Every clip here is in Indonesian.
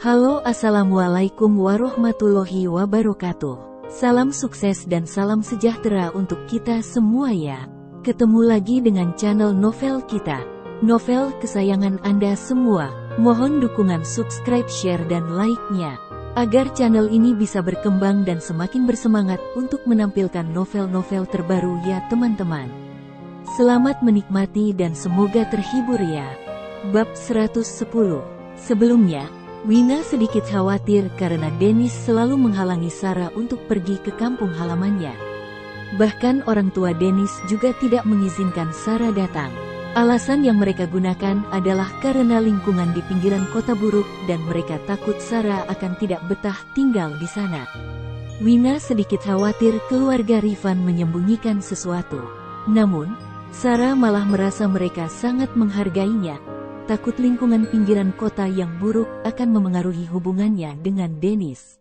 Halo, assalamualaikum warahmatullahi wabarakatuh. Salam sukses dan salam sejahtera untuk kita semua ya. Ketemu lagi dengan channel novel kita, novel kesayangan Anda semua. Mohon dukungan subscribe, share dan like-nya, agar channel ini bisa berkembang dan semakin bersemangat untuk menampilkan novel-novel terbaru ya teman-teman. Selamat menikmati dan semoga terhibur ya. Bab 110. Sebelumnya, Wina sedikit khawatir karena Dennis selalu menghalangi Sarah untuk pergi ke kampung halamannya. Bahkan orang tua Dennis juga tidak mengizinkan Sarah datang. Alasan yang mereka gunakan adalah karena lingkungan di pinggiran kota buruk dan mereka takut Sarah akan tidak betah tinggal di sana. Wina sedikit khawatir keluarga Rifan menyembunyikan sesuatu. Namun, Sarah malah merasa mereka sangat menghargainya. Takut lingkungan pinggiran kota yang buruk akan memengaruhi hubungannya dengan Dennis.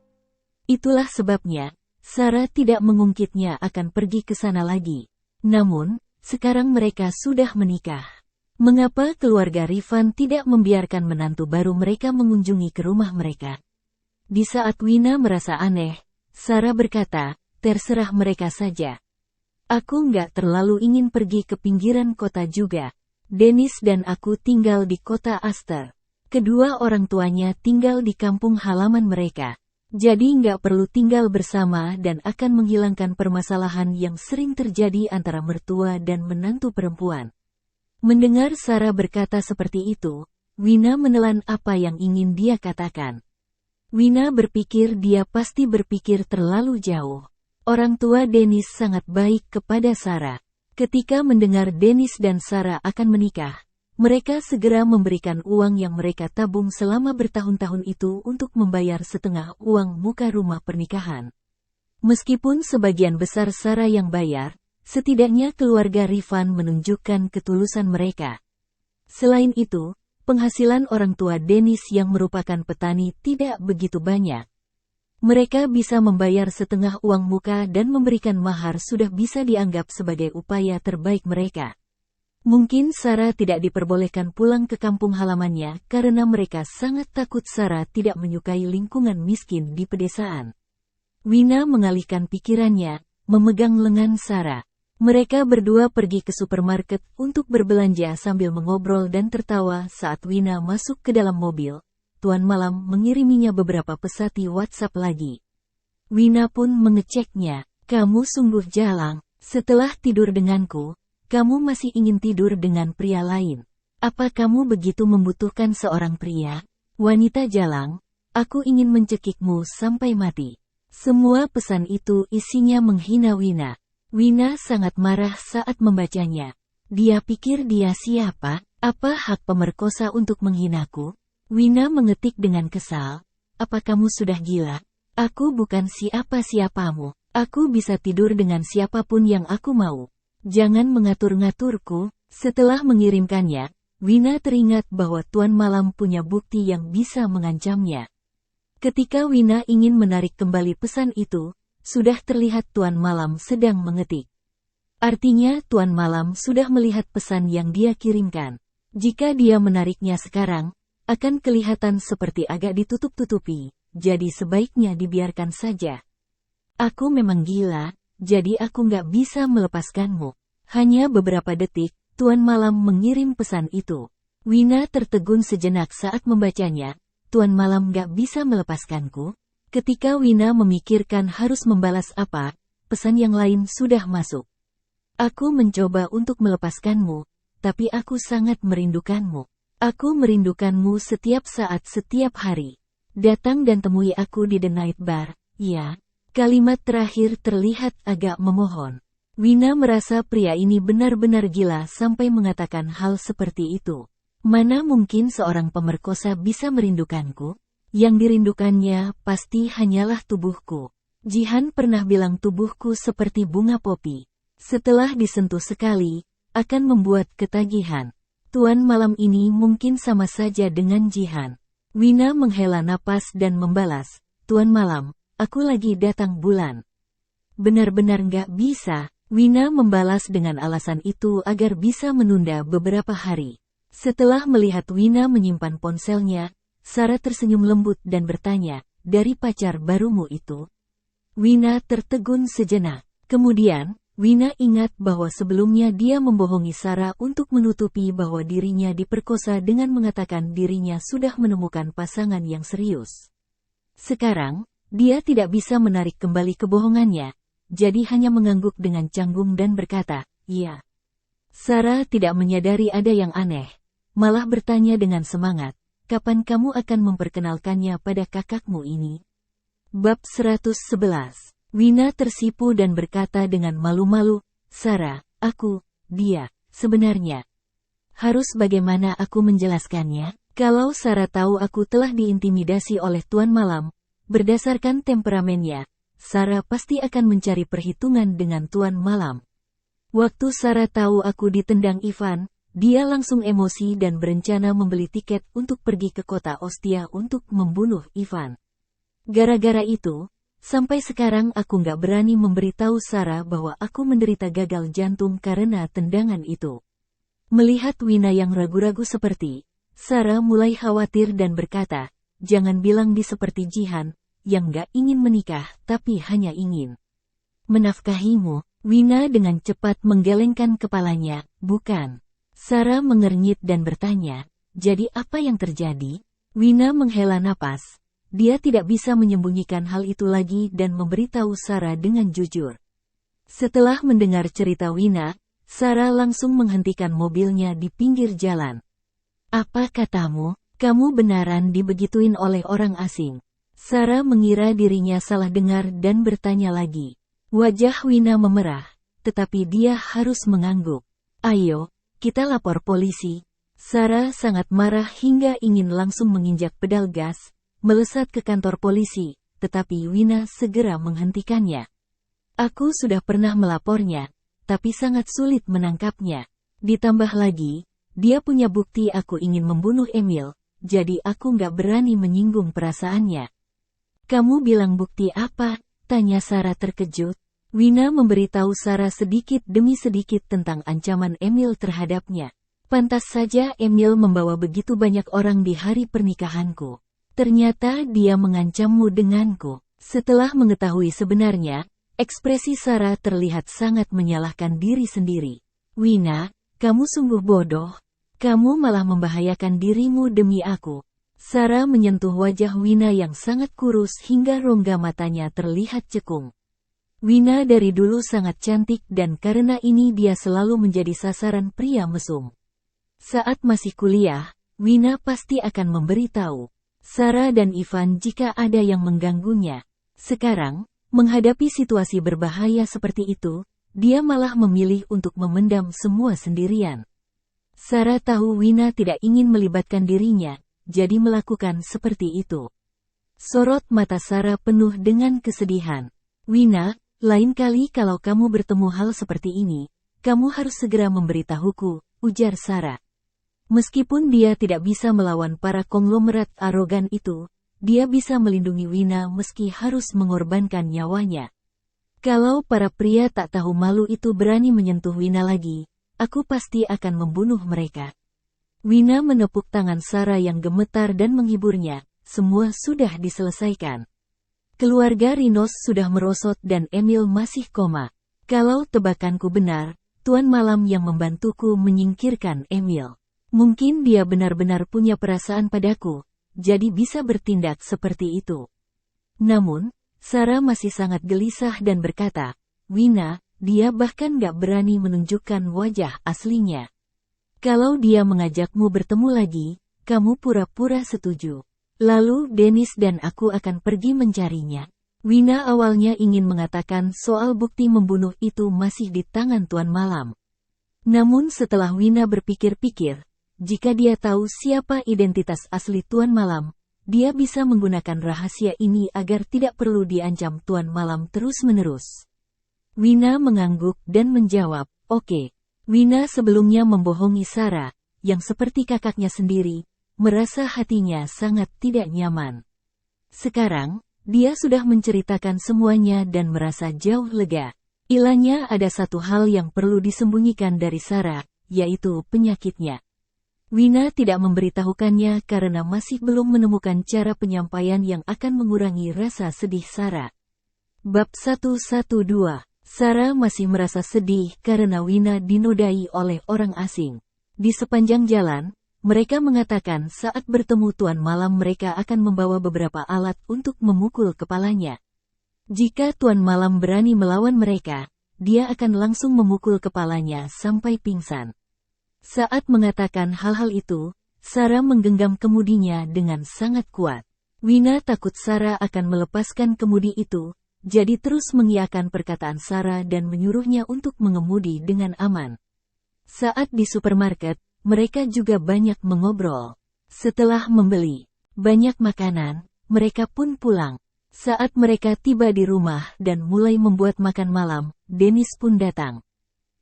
Itulah sebabnya, Sarah tidak mengungkitnya akan pergi ke sana lagi. Namun, sekarang mereka sudah menikah. Mengapa keluarga Rifan tidak membiarkan menantu baru mereka mengunjungi ke rumah mereka? Di saat Wina merasa aneh, Sarah berkata, terserah mereka saja. Aku nggak terlalu ingin pergi ke pinggiran kota juga. Dennis dan aku tinggal di kota Aster. Kedua orang tuanya tinggal di kampung halaman mereka. Jadi nggak perlu tinggal bersama dan akan menghilangkan permasalahan yang sering terjadi antara mertua dan menantu perempuan. Mendengar Sarah berkata seperti itu, Wina menelan apa yang ingin dia katakan. Wina berpikir dia pasti berpikir terlalu jauh. Orang tua Dennis sangat baik kepada Sarah. Ketika mendengar Dennis dan Sarah akan menikah, mereka segera memberikan uang yang mereka tabung selama bertahun-tahun itu untuk membayar setengah uang muka rumah pernikahan. Meskipun sebagian besar Sarah yang bayar, setidaknya keluarga Rifan menunjukkan ketulusan mereka. Selain itu, penghasilan orang tua Dennis yang merupakan petani tidak begitu banyak. Mereka bisa membayar setengah uang muka dan memberikan mahar sudah bisa dianggap sebagai upaya terbaik mereka. Mungkin Sarah tidak diperbolehkan pulang ke kampung halamannya karena mereka sangat takut Sarah tidak menyukai lingkungan miskin di pedesaan. Wina mengalihkan pikirannya, memegang lengan Sarah. Mereka berdua pergi ke supermarket untuk berbelanja sambil mengobrol dan tertawa saat Wina masuk ke dalam mobil. Tuan Malam mengiriminya beberapa pesati WhatsApp lagi. Wina pun mengeceknya. Kamu sungguh jalang. Setelah tidur denganku, kamu masih ingin tidur dengan pria lain. Apa kamu begitu membutuhkan seorang pria? Wanita jalang, aku ingin mencekikmu sampai mati. Semua pesan itu isinya menghina Wina. Wina sangat marah saat membacanya. Dia pikir dia siapa? Apa hak pemerkosa untuk menghinaku? Wina mengetik dengan kesal, apa kamu sudah gila? Aku bukan siapa-siapamu. Aku bisa tidur dengan siapapun yang aku mau. Jangan mengatur-ngaturku. Setelah mengirimkannya, Wina teringat bahwa Tuan Malam punya bukti yang bisa mengancamnya. Ketika Wina ingin menarik kembali pesan itu, sudah terlihat Tuan Malam sedang mengetik. Artinya Tuan Malam sudah melihat pesan yang dia kirimkan. Jika dia menariknya sekarang, akan kelihatan seperti agak ditutup-tutupi, jadi sebaiknya dibiarkan saja. Aku memang gila, jadi aku nggak bisa melepaskanmu. Hanya beberapa detik, Tuan Malam mengirim pesan itu. Wina tertegun sejenak saat membacanya. Tuan Malam nggak bisa melepaskanku. Ketika Wina memikirkan harus membalas apa, pesan yang lain sudah masuk. Aku mencoba untuk melepaskanmu, tapi aku sangat merindukanmu. Aku merindukanmu setiap saat setiap hari. Datang dan temui aku di The Night Bar, ya. Kalimat terakhir terlihat agak memohon. Wina merasa pria ini benar-benar gila sampai mengatakan hal seperti itu. Mana mungkin seorang pemerkosa bisa merindukanku? Yang dirindukannya pasti hanyalah tubuhku. Jihan pernah bilang tubuhku seperti bunga popi. Setelah disentuh sekali, akan membuat ketagihan. Tuan Malam ini mungkin sama saja dengan Jihan. Wina menghela napas dan membalas, Tuan Malam, aku lagi datang bulan. Benar-benar nggak bisa. Wina membalas dengan alasan itu agar bisa menunda beberapa hari. Setelah melihat Wina menyimpan ponselnya, Sarah tersenyum lembut dan bertanya, dari pacar barumu itu? Wina tertegun sejenak. Kemudian, Wina ingat bahwa sebelumnya dia membohongi Sarah untuk menutupi bahwa dirinya diperkosa dengan mengatakan dirinya sudah menemukan pasangan yang serius. Sekarang, dia tidak bisa menarik kembali kebohongannya, jadi hanya mengangguk dengan canggung dan berkata, iya. Sarah tidak menyadari ada yang aneh, malah bertanya dengan semangat, kapan kamu akan memperkenalkannya pada kakakmu ini? Bab 111. Wina tersipu dan berkata dengan malu-malu, Sarah, dia, sebenarnya. Harus bagaimana aku menjelaskannya? Kalau Sarah tahu aku telah diintimidasi oleh Tuan Malam, berdasarkan temperamennya, Sarah pasti akan mencari perhitungan dengan Tuan Malam. Waktu Sarah tahu aku ditendang Ivan, dia langsung emosi dan berencana membeli tiket untuk pergi ke kota Ostia untuk membunuh Ivan. Gara-gara itu, sampai sekarang aku nggak berani memberitahu Sarah bahwa aku menderita gagal jantung karena tendangan itu. Melihat Wina yang ragu-ragu seperti, Sarah mulai khawatir dan berkata, jangan bilang di seperti Jihan, yang nggak ingin menikah tapi hanya ingin menafkahimu. Wina dengan cepat menggelengkan kepalanya, bukan. Sarah mengernyit dan bertanya, jadi apa yang terjadi? Wina menghela napas. Dia tidak bisa menyembunyikan hal itu lagi dan memberitahu Sarah dengan jujur. Setelah mendengar cerita Wina, Sarah langsung menghentikan mobilnya di pinggir jalan. Apa katamu? Kamu benaran dibegituin oleh orang asing? Sarah mengira dirinya salah dengar dan bertanya lagi. Wajah Wina memerah, tetapi dia harus mengangguk. Ayo, kita lapor polisi. Sarah sangat marah hingga ingin langsung menginjak pedal gas, melesat ke kantor polisi, tetapi Wina segera menghentikannya. Aku sudah pernah melapornya, tapi sangat sulit menangkapnya. Ditambah lagi, dia punya bukti aku ingin membunuh Emil, jadi aku nggak berani menyinggung perasaannya. Kamu bilang bukti apa? Tanya Sarah terkejut. Wina memberitahu Sarah sedikit demi sedikit tentang ancaman Emil terhadapnya. Pantas saja Emil membawa begitu banyak orang di hari pernikahanku. Ternyata dia mengancammu denganku. Setelah mengetahui sebenarnya, ekspresi Sarah terlihat sangat menyalahkan diri sendiri. Wina, kamu sungguh bodoh. Kamu malah membahayakan dirimu demi aku. Sarah menyentuh wajah Wina yang sangat kurus hingga rongga matanya terlihat cekung. Wina dari dulu sangat cantik dan karena ini dia selalu menjadi sasaran pria mesum. Saat masih kuliah, Wina pasti akan memberitahu Sarah dan Ivan jika ada yang mengganggunya. Sekarang, menghadapi situasi berbahaya seperti itu, dia malah memilih untuk memendam semua sendirian. Sarah tahu Wina tidak ingin melibatkan dirinya, jadi melakukan seperti itu. Sorot mata Sarah penuh dengan kesedihan. Wina, lain kali kalau kamu bertemu hal seperti ini, kamu harus segera memberitahuku, ujar Sarah. Meskipun dia tidak bisa melawan para konglomerat arogan itu, dia bisa melindungi Wina meski harus mengorbankan nyawanya. Kalau para pria tak tahu malu itu berani menyentuh Wina lagi, aku pasti akan membunuh mereka. Wina menepuk tangan Sarah yang gemetar dan menghiburnya, semua sudah diselesaikan. Keluarga Rinos sudah merosot dan Emil masih koma. Kalau tebakanku benar, Tuan Malam yang membantuku menyingkirkan Emil. Mungkin dia benar-benar punya perasaan padaku, jadi bisa bertindak seperti itu. Namun, Sarah masih sangat gelisah dan berkata, Wina, dia bahkan gak berani menunjukkan wajah aslinya. Kalau dia mengajakmu bertemu lagi, kamu pura-pura setuju. Lalu Dennis dan aku akan pergi mencarinya. Wina awalnya ingin mengatakan soal bukti membunuh itu masih di tangan Tuan Malam. Namun setelah Wina berpikir-pikir, jika dia tahu siapa identitas asli Tuan Malam, dia bisa menggunakan rahasia ini agar tidak perlu diancam Tuan Malam terus-menerus. Wina mengangguk dan menjawab, oke. Wina sebelumnya membohongi Sarah, yang seperti kakaknya sendiri, merasa hatinya sangat tidak nyaman. Sekarang, dia sudah menceritakan semuanya dan merasa jauh lega. Ilanya ada satu hal yang perlu disembunyikan dari Sarah, yaitu penyakitnya. Wina tidak memberitahukannya karena masih belum menemukan cara penyampaian yang akan mengurangi rasa sedih Sarah. Bab 112. Sarah masih merasa sedih karena Wina dinodai oleh orang asing. Di sepanjang jalan, mereka mengatakan saat bertemu tuan malam mereka akan membawa beberapa alat untuk memukul kepalanya. Jika tuan malam berani melawan mereka, dia akan langsung memukul kepalanya sampai pingsan. Saat mengatakan hal-hal itu, Sarah menggenggam kemudinya dengan sangat kuat. Wina takut Sarah akan melepaskan kemudi itu, jadi terus mengiyakan perkataan Sarah dan menyuruhnya untuk mengemudi dengan aman. Saat di supermarket, mereka juga banyak mengobrol. Setelah membeli banyak makanan, mereka pun pulang. Saat mereka tiba di rumah dan mulai membuat makan malam, Dennis pun datang.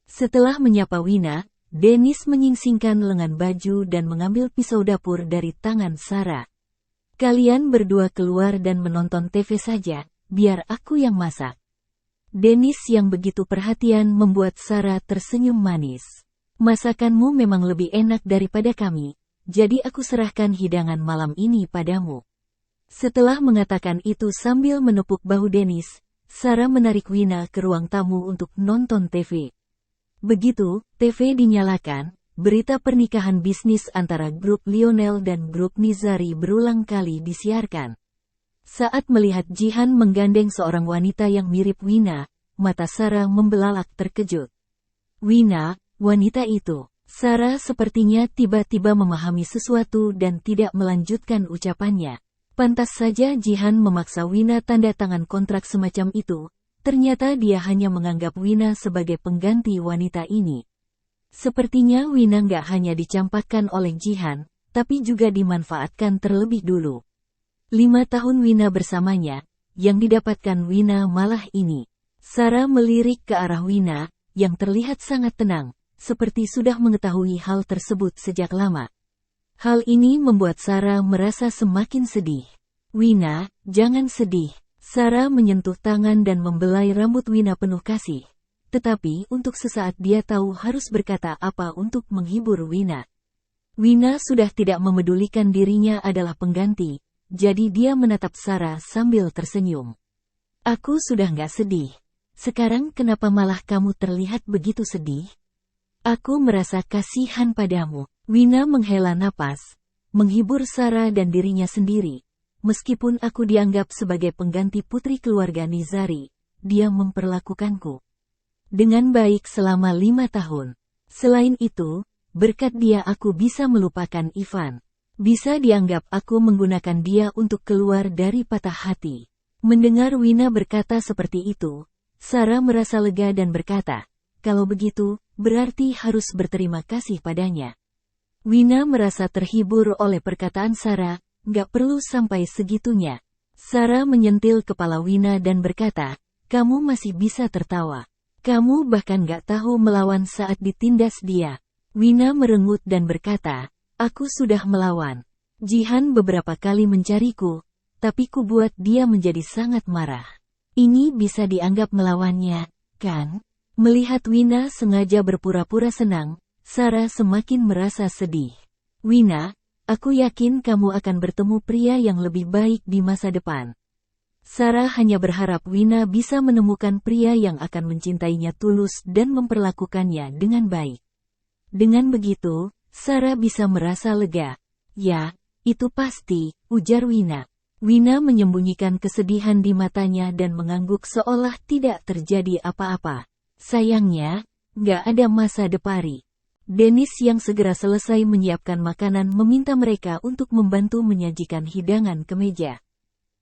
Setelah menyapa Wina, Dennis menyingsingkan lengan baju dan mengambil pisau dapur dari tangan Sarah. Kalian berdua keluar dan menonton TV saja, biar aku yang masak. Dennis yang begitu perhatian membuat Sarah tersenyum manis. Masakanmu memang lebih enak daripada kami, jadi aku serahkan hidangan malam ini padamu. Setelah mengatakan itu sambil menepuk bahu Dennis, Sarah menarik Wina ke ruang tamu untuk nonton TV. Begitu TV dinyalakan, berita pernikahan bisnis antara grup Lionel dan grup Nizari berulang kali disiarkan. Saat melihat Jihan menggandeng seorang wanita yang mirip Wina, mata Sarah membelalak terkejut. Wina, wanita itu. Sarah sepertinya tiba-tiba memahami sesuatu dan tidak melanjutkan ucapannya. Pantas saja Jihan memaksa Wina tanda tangan kontrak semacam itu. Ternyata dia hanya menganggap Wina sebagai pengganti wanita ini. Sepertinya Wina nggak hanya dicampakkan oleh Jihan, tapi juga dimanfaatkan terlebih dulu. 5 tahun Wina bersamanya, yang didapatkan Wina malah ini. Sarah melirik ke arah Wina, yang terlihat sangat tenang, seperti sudah mengetahui hal tersebut sejak lama. Hal ini membuat Sarah merasa semakin sedih. Wina, jangan sedih. Sarah menyentuh tangan dan membelai rambut Wina penuh kasih. Tetapi untuk sesaat dia tahu harus berkata apa untuk menghibur Wina. Wina sudah tidak memedulikan dirinya adalah pengganti, jadi dia menatap Sarah sambil tersenyum. Aku sudah nggak sedih. Sekarang kenapa malah kamu terlihat begitu sedih? Aku merasa kasihan padamu. Wina menghela napas, menghibur Sarah dan dirinya sendiri. Meskipun aku dianggap sebagai pengganti putri keluarga Nizari, dia memperlakukanku dengan baik selama 5 tahun. Selain itu, berkat dia aku bisa melupakan Ivan. Bisa dianggap aku menggunakan dia untuk keluar dari patah hati. Mendengar Wina berkata seperti itu, Sarah merasa lega dan berkata, kalau begitu, berarti harus berterima kasih padanya. Wina merasa terhibur oleh perkataan Sarah. Gak perlu sampai segitunya. Sarah menyentil kepala Wina dan berkata, kamu masih bisa tertawa. Kamu bahkan gak tahu melawan saat ditindas dia. Wina merengut dan berkata, aku sudah melawan. Jihan beberapa kali mencariku, tapi ku buat dia menjadi sangat marah. Ini bisa dianggap melawannya, kan? Melihat Wina sengaja berpura-pura senang, Sarah semakin merasa sedih. Wina, aku yakin kamu akan bertemu pria yang lebih baik di masa depan. Sarah hanya berharap Wina bisa menemukan pria yang akan mencintainya tulus dan memperlakukannya dengan baik. Dengan begitu, Sarah bisa merasa lega. Ya, itu pasti, ujar Wina. Wina menyembunyikan kesedihan di matanya dan mengangguk seolah tidak terjadi apa-apa. Sayangnya, nggak ada masa depan. Dennis yang segera selesai menyiapkan makanan meminta mereka untuk membantu menyajikan hidangan ke meja.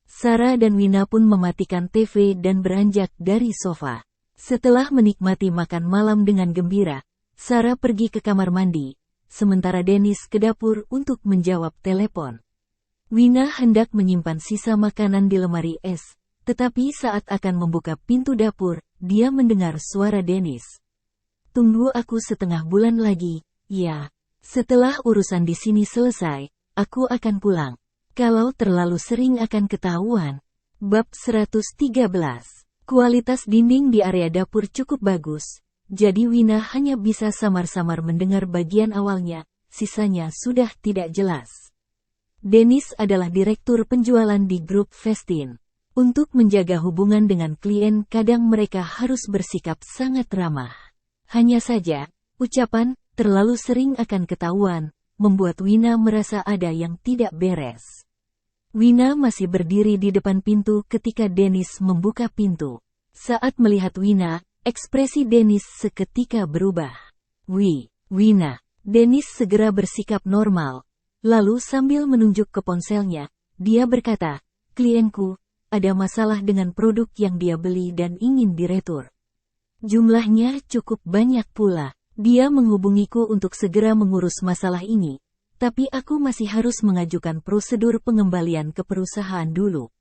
Sarah dan Wina pun mematikan TV dan beranjak dari sofa. Setelah menikmati makan malam dengan gembira, Sarah pergi ke kamar mandi, sementara Dennis ke dapur untuk menjawab telepon. Wina hendak menyimpan sisa makanan di lemari es, tetapi saat akan membuka pintu dapur, dia mendengar suara Dennis. Tunggu aku setengah bulan lagi, ya. Setelah urusan di sini selesai, aku akan pulang. Kalau terlalu sering akan ketahuan. Bab 113. Kualitas dinding di area dapur cukup bagus, jadi Wina hanya bisa samar-samar mendengar bagian awalnya, sisanya sudah tidak jelas. Dennis adalah direktur penjualan di grup Vestin. Untuk menjaga hubungan dengan klien kadang mereka harus bersikap sangat ramah. Hanya saja, ucapan terlalu sering akan ketahuan, membuat Wina merasa ada yang tidak beres. Wina masih berdiri di depan pintu ketika Dennis membuka pintu. Saat melihat Wina, ekspresi Dennis seketika berubah. Wina. Dennis segera bersikap normal. Lalu sambil menunjuk ke ponselnya, dia berkata, klienku, ada masalah dengan produk yang dia beli dan ingin diretur. Jumlahnya cukup banyak pula. Dia menghubungiku untuk segera mengurus masalah ini, tapi aku masih harus mengajukan prosedur pengembalian ke perusahaan dulu.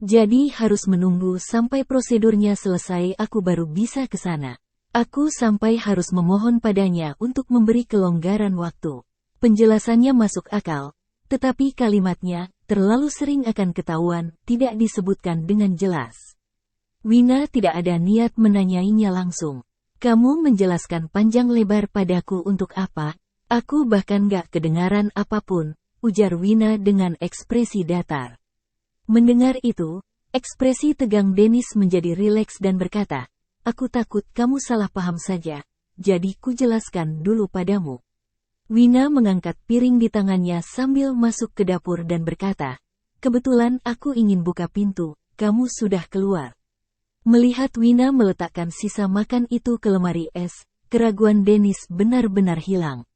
Jadi harus menunggu sampai prosedurnya selesai aku baru bisa ke sana. Aku sampai harus memohon padanya untuk memberi kelonggaran waktu. Penjelasannya masuk akal, tetapi kalimatnya terlalu sering akan ketahuan, tidak disebutkan dengan jelas. Wina tidak ada niat menanyainya langsung. Kamu menjelaskan panjang lebar padaku untuk apa? Aku bahkan gak kedengaran apapun, ujar Wina dengan ekspresi datar. Mendengar itu, ekspresi tegang Dennis menjadi rileks dan berkata, aku takut kamu salah paham saja, jadi ku jelaskan dulu padamu. Wina mengangkat piring di tangannya sambil masuk ke dapur dan berkata, kebetulan aku ingin buka pintu, kamu sudah keluar. Melihat Wina meletakkan sisa makan itu ke lemari es, keraguan Dennis benar-benar hilang.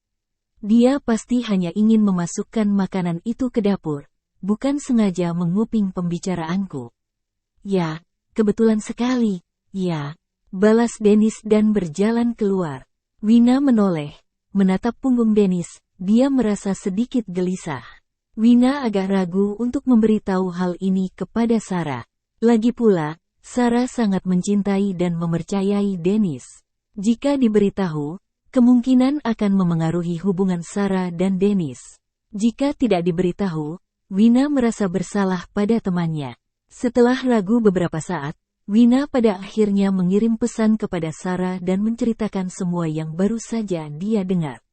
Dia pasti hanya ingin memasukkan makanan itu ke dapur, bukan sengaja menguping pembicaraanku. Ya, kebetulan sekali, ya, balas Dennis dan berjalan keluar. Wina menoleh. Menatap punggung Dennis, dia merasa sedikit gelisah. Wina agak ragu untuk memberitahu hal ini kepada Sarah. Lagi pula, Sarah sangat mencintai dan mempercayai Dennis. Jika diberitahu, kemungkinan akan memengaruhi hubungan Sarah dan Dennis. Jika tidak diberitahu, Wina merasa bersalah pada temannya. Setelah ragu beberapa saat, Wina pada akhirnya mengirim pesan kepada Sarah dan menceritakan semua yang baru saja dia dengar.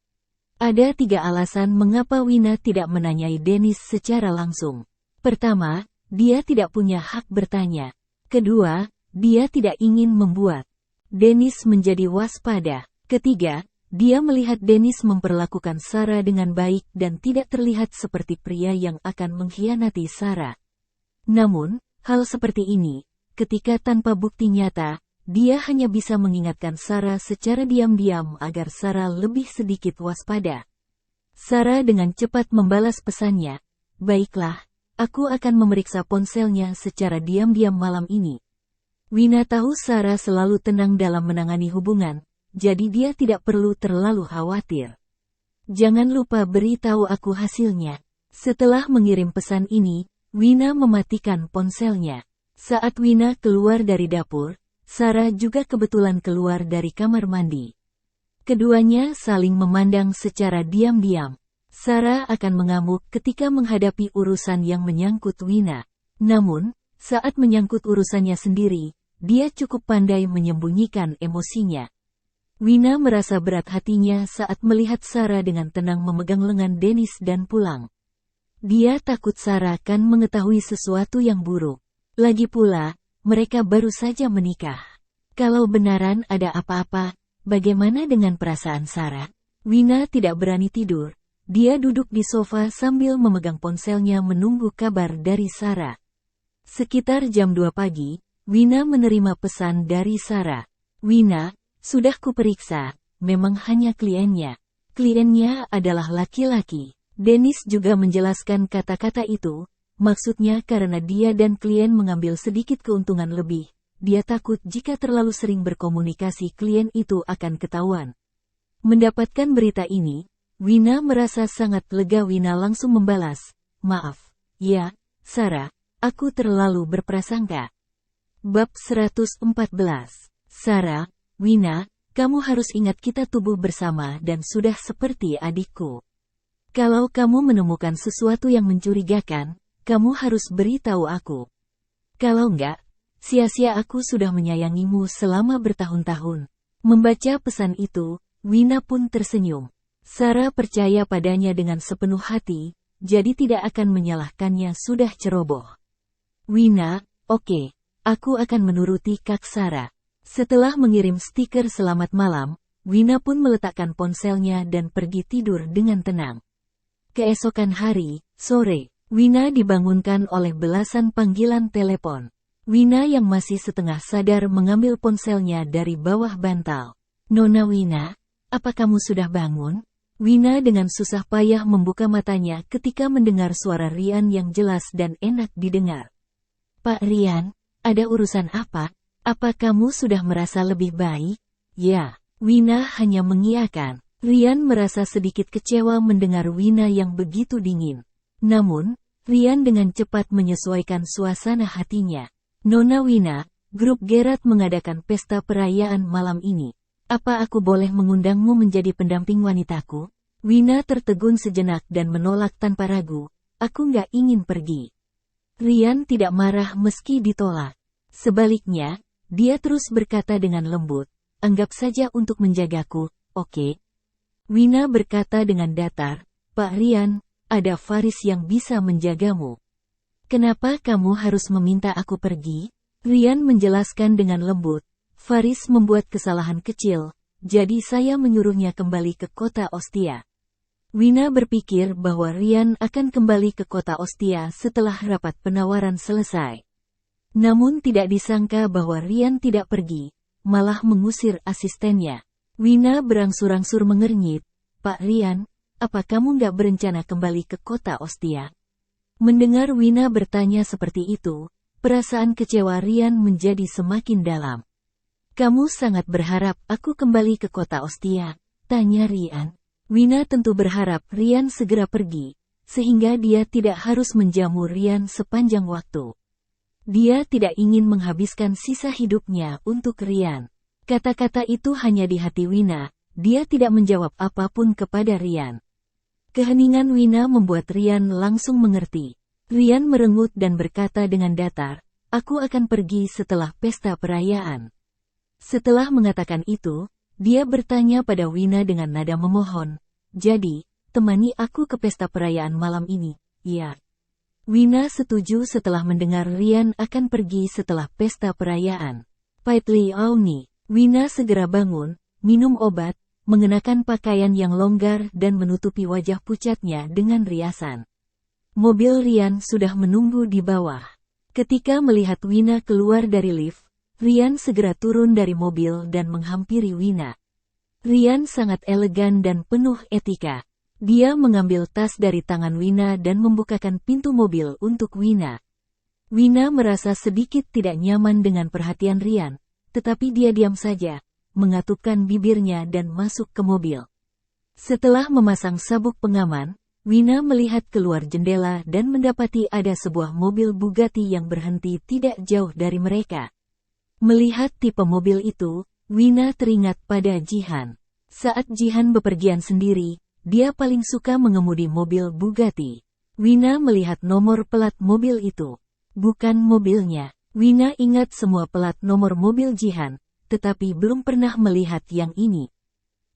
Ada 3 alasan mengapa Wina tidak menanyai Dennis secara langsung. Pertama, dia tidak punya hak bertanya. Kedua, dia tidak ingin membuat Dennis menjadi waspada. Ketiga, dia melihat Dennis memperlakukan Sarah dengan baik dan tidak terlihat seperti pria yang akan mengkhianati Sarah. Namun, hal seperti ini, ketika tanpa bukti nyata, dia hanya bisa mengingatkan Sarah secara diam-diam agar Sarah lebih sedikit waspada. Sarah dengan cepat membalas pesannya, baiklah, aku akan memeriksa ponselnya secara diam-diam malam ini. Wina tahu Sarah selalu tenang dalam menangani hubungan, jadi dia tidak perlu terlalu khawatir. Jangan lupa beritahu aku hasilnya. Setelah mengirim pesan ini, Wina mematikan ponselnya. Saat Wina keluar dari dapur, Sarah juga kebetulan keluar dari kamar mandi. Keduanya saling memandang secara diam-diam. Sarah akan mengamuk ketika menghadapi urusan yang menyangkut Wina. Namun, saat menyangkut urusannya sendiri, dia cukup pandai menyembunyikan emosinya. Wina merasa berat hatinya saat melihat Sarah dengan tenang memegang lengan Dennis dan pulang. Dia takut Sarah akan mengetahui sesuatu yang buruk. Lagi pula, mereka baru saja menikah. Kalau benaran ada apa-apa, bagaimana dengan perasaan Sarah? Wina tidak berani tidur. Dia duduk di sofa sambil memegang ponselnya menunggu kabar dari Sarah. Sekitar jam 2 pagi, Wina menerima pesan dari Sarah. Wina, sudah kuperiksa, memang hanya kliennya. Kliennya adalah laki-laki. Dennis juga menjelaskan kata-kata itu. Maksudnya karena dia dan klien mengambil sedikit keuntungan lebih, dia takut jika terlalu sering berkomunikasi klien itu akan ketahuan. Mendapatkan berita ini, Wina merasa sangat lega. Wina langsung membalas, maaf, ya, Sarah, aku terlalu berprasangka. Bab 114. Sarah, Wina, kamu harus ingat kita tumbuh bersama dan sudah seperti adikku. Kalau kamu menemukan sesuatu yang mencurigakan, kamu harus beritahu aku. Kalau enggak, sia-sia aku sudah menyayangimu selama bertahun-tahun. Membaca pesan itu, Wina pun tersenyum. Sarah percaya padanya dengan sepenuh hati, jadi tidak akan menyalahkannya sudah ceroboh. Wina, oke, aku akan menuruti Kak Sarah. Setelah mengirim stiker selamat malam, Wina pun meletakkan ponselnya dan pergi tidur dengan tenang. Keesokan hari, sore, Wina dibangunkan oleh belasan panggilan telepon. Wina yang masih setengah sadar mengambil ponselnya dari bawah bantal. Nona Wina, apa kamu sudah bangun? Wina dengan susah payah membuka matanya ketika mendengar suara Rian yang jelas dan enak didengar. Pak Rian, ada urusan apa? Apa kamu sudah merasa lebih baik? Ya, Wina hanya mengiyakan. Rian merasa sedikit kecewa mendengar Wina yang begitu dingin. Namun, Rian dengan cepat menyesuaikan suasana hatinya. Nona Wina, grup Gerard mengadakan pesta perayaan malam ini. Apa aku boleh mengundangmu menjadi pendamping wanitaku? Wina tertegun sejenak dan menolak tanpa ragu. Aku nggak ingin pergi. Rian tidak marah meski ditolak. Sebaliknya, dia terus berkata dengan lembut, anggap saja untuk menjagaku, oke? Wina berkata dengan datar, Pak Rian, ada Faris yang bisa menjagamu. Kenapa kamu harus meminta aku pergi? Rian menjelaskan dengan lembut, Faris membuat kesalahan kecil, jadi saya menyuruhnya kembali ke kota Ostia. Wina berpikir bahwa Rian akan kembali ke kota Ostia setelah rapat penawaran selesai. Namun tidak disangka bahwa Rian tidak pergi, malah mengusir asistennya. Wina berangsur-angsur mengernyit, Pak Rian, apa kamu nggak berencana kembali ke kota Ostia? Mendengar Wina bertanya seperti itu, perasaan kecewa Rian menjadi semakin dalam. Kamu sangat berharap aku kembali ke kota Ostia? Tanya Rian. Wina tentu berharap Rian segera pergi, sehingga dia tidak harus menjamu Rian sepanjang waktu. Dia tidak ingin menghabiskan sisa hidupnya untuk Rian. Kata-kata itu hanya di hati Wina, dia tidak menjawab apapun kepada Rian. Keheningan Wina membuat Rian langsung mengerti. Rian merengut dan berkata dengan datar, aku akan pergi setelah pesta perayaan. Setelah mengatakan itu, dia bertanya pada Wina dengan nada memohon, jadi, temani aku ke pesta perayaan malam ini, ya. Wina setuju setelah mendengar Rian akan pergi setelah pesta perayaan. Paitli Auni, Wina segera bangun, minum obat, mengenakan pakaian yang longgar dan menutupi wajah pucatnya dengan riasan. Mobil Rian sudah menunggu di bawah. Ketika melihat Wina keluar dari lift, Rian segera turun dari mobil dan menghampiri Wina. Rian sangat elegan dan penuh etika. Dia mengambil tas dari tangan Wina dan membukakan pintu mobil untuk Wina. Wina merasa sedikit tidak nyaman dengan perhatian Rian, tetapi dia diam saja, mengatupkan bibirnya dan masuk ke mobil. Setelah memasang sabuk pengaman, Wina melihat keluar jendela dan mendapati ada sebuah mobil Bugatti yang berhenti tidak jauh dari mereka. Melihat tipe mobil itu, Wina teringat pada Jihan. Saat Jihan bepergian sendiri, dia paling suka mengemudi mobil Bugatti. Wina melihat nomor pelat mobil itu. Bukan mobilnya. Wina ingat semua pelat nomor mobil Jihan, tetapi belum pernah melihat yang ini.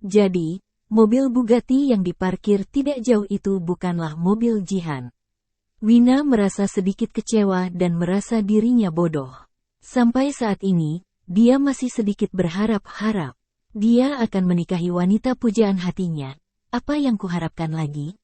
Jadi, mobil Bugatti yang diparkir tidak jauh itu bukanlah mobil Jihan. Wina merasa sedikit kecewa dan merasa dirinya bodoh. Sampai saat ini, dia masih sedikit berharap-harap. Dia akan menikahi wanita pujaan hatinya. Apa yang kuharapkan lagi?